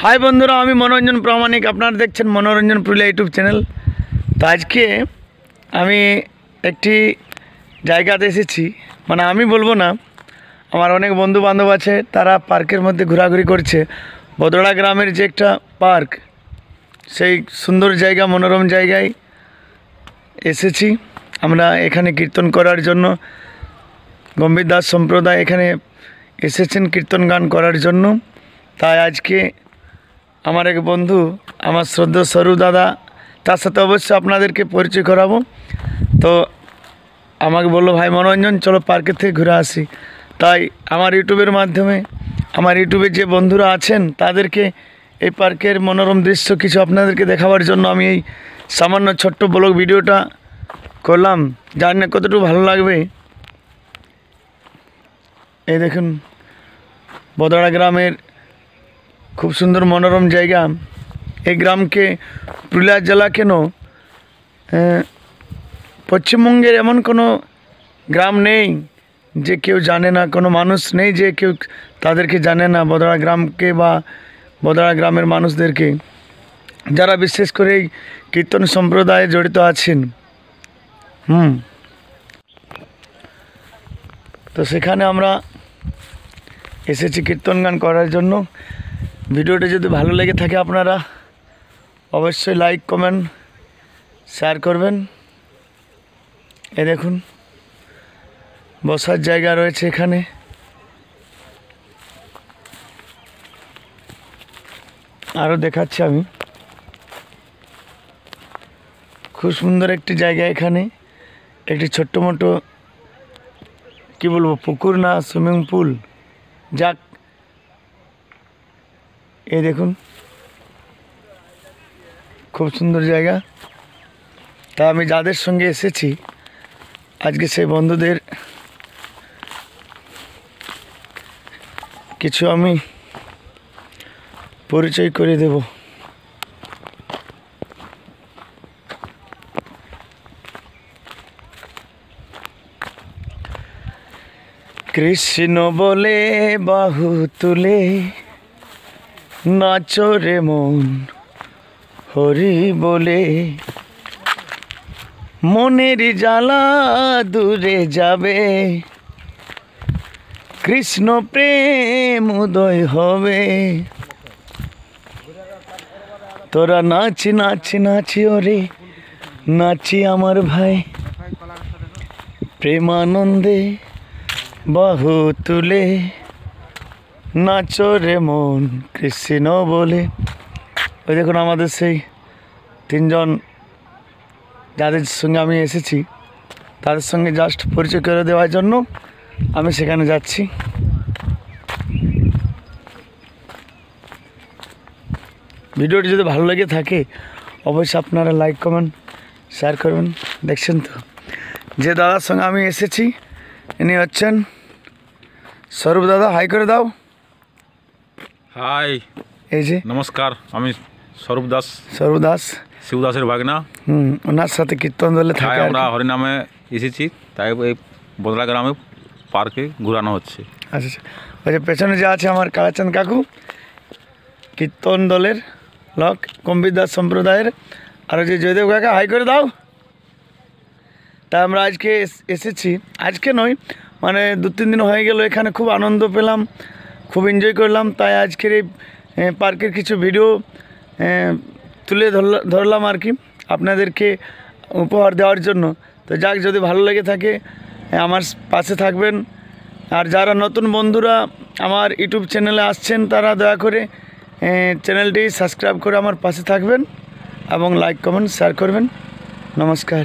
High বন্ধুরা, আমি মনোরঞ্জন প্রামাণিক। আপনারা দেখছেন মনোরঞ্জন পুরুলিয়া ইউটিউব চ্যানেল। তো আজকে আমি একটি জায়গাতে এসেছি, মানে আমি বলবো না, আমার অনেক বন্ধু বান্ধব আছে, তারা পার্কের মধ্যে ঘোরাঘুরি করছে। বদড়া গ্রামের যে একটা পার্ক, সেই সুন্দর জায়গা, মনোরম জায়গায় এসেছি আমরা। এখানে কীর্তন করার জন্য গম্ভীর দাস সম্প্রদায় এখানে এসেছেন কীর্তন গান করার জন্য। তাই আজকে আমার এক বন্ধু, আমার শ্রদ্ধা স্বরূপ দাদা, তার সাথে অবশ্যই আপনাদেরকে পরিচয় করাবো। তো আমাকে বললো, ভাই মনোরঞ্জন, চলো পার্কের থেকে ঘুরে আসি। তাই আমার ইউটিউবের মাধ্যমে, আমার ইউটিউবে যে বন্ধুরা আছেন, তাদেরকে এই পার্কের মনোরম দৃশ্য কিছু আপনাদেরকে দেখাবার জন্য আমি এই সামান্য ছোট্ট ব্লগ ভিডিওটা করলাম। জানি না কতটুকু ভালো লাগবে। এই দেখুন, বদড়া গ্রামের খুব সুন্দর মনোরম জায়গা। এই গ্রামকে পুরুলিয়া জেলা কেন, পশ্চিমবঙ্গের এমন কোনো গ্রাম নেই যে কেউ জানে না, কোনো মানুষ নেই যে কেউ তাদেরকে জানে না, বদড়া গ্রামকে বা বদড়া গ্রামের মানুষদেরকে, যারা বিশেষ করে এই কীর্তন সম্প্রদায়ে জড়িত আছেন। তো সেখানে আমরা এসেছি কীর্তন গান করার জন্য। ভিডিওটা যদি ভালো লেগে থাকে আপনারা অবশ্যই লাইক, কমেন্ট, শেয়ার করবেন। এই দেখুন, বসার জায়গা রয়েছে এখানে। আরও দেখাচ্ছি আমি, খুব সুন্দর একটি জায়গা। এখানে একটি ছোট্ট মোটো, কী বলবো, পুকুর না সুইমিং পুল, যাক। এই দেখুন, খুব সুন্দর জায়গা। তা আমি যাদের সঙ্গে এসেছি আজকে, সেই বন্ধুদের কিছু আমি পরিচয় করে দেব। কৃষ্ণ বলে বাহু তুলে নাচো রে মন, হরি বলে মনের জ্বালা দূরে যাবে, কৃষ্ণ প্রেম উদয় হবে। তোরা নাচি নাচি নাচি ওরে নাচি আমার ভাই, প্রেমানন্দে বাহু তুলে নাচো রে মন, কৃষ্ণ বলে। ওই দেখুন আমাদের সেই তিনজন যাদের সঙ্গে আমি এসেছি, তাদের সঙ্গে জাস্ট পরিচয় করে দেওয়ার জন্য আমি সেখানে যাচ্ছি। ভিডিওটি যদি ভালো লেগে থাকে অবশ্যই আপনারা লাইক, কমেন্ট, শেয়ার করবেন। দেখছেন তো, যে দাদার সঙ্গে আমি এসেছি ইনি হচ্ছেন স্বরূপ দাদা। হাই করে দাও। হাই, এই যে নমস্কার, আমি স্বরূপ দাস, শিব দাসের ভাগনা। ওনার সাথে কীর্তন দলে থাকে। আমরা হরিনামে এসেছি, তাই এই বদলা গ্রামে পার্কে ঘুরানো হচ্ছে। আচ্ছা, ওই যে পেছনে যে আছে আমার কালাচাঁদ কাকু, কীর্তন দলের লোক, গম্ভীর দাস সম্প্রদায়ের। আর ওই যে জয়দেব কাকা, হাই করে দাও। তা আমরা আজকে এসেছি, আজকে নয়, মানে 2-3 দিন হয়ে গেল। এখানে খুব আনন্দ পেলাম, খুব এনজয় করলাম। তাই আজকের এই পার্কের কিছু ভিডিও তুলে ধরলাম আর কি, আপনাদেরকে উপহার দেওয়ার জন্য। তো যাক, যদি ভালো লেগে থাকে আমার পাশে থাকবেন। আর যারা নতুন বন্ধুরা আমার ইউটিউব চ্যানেলে আসছেন, তারা দয়া করে চ্যানেলটি সাবস্ক্রাইব করে আমার পাশে থাকবেন এবং লাইক, কমেন্ট, শেয়ার করবেন। নমস্কার।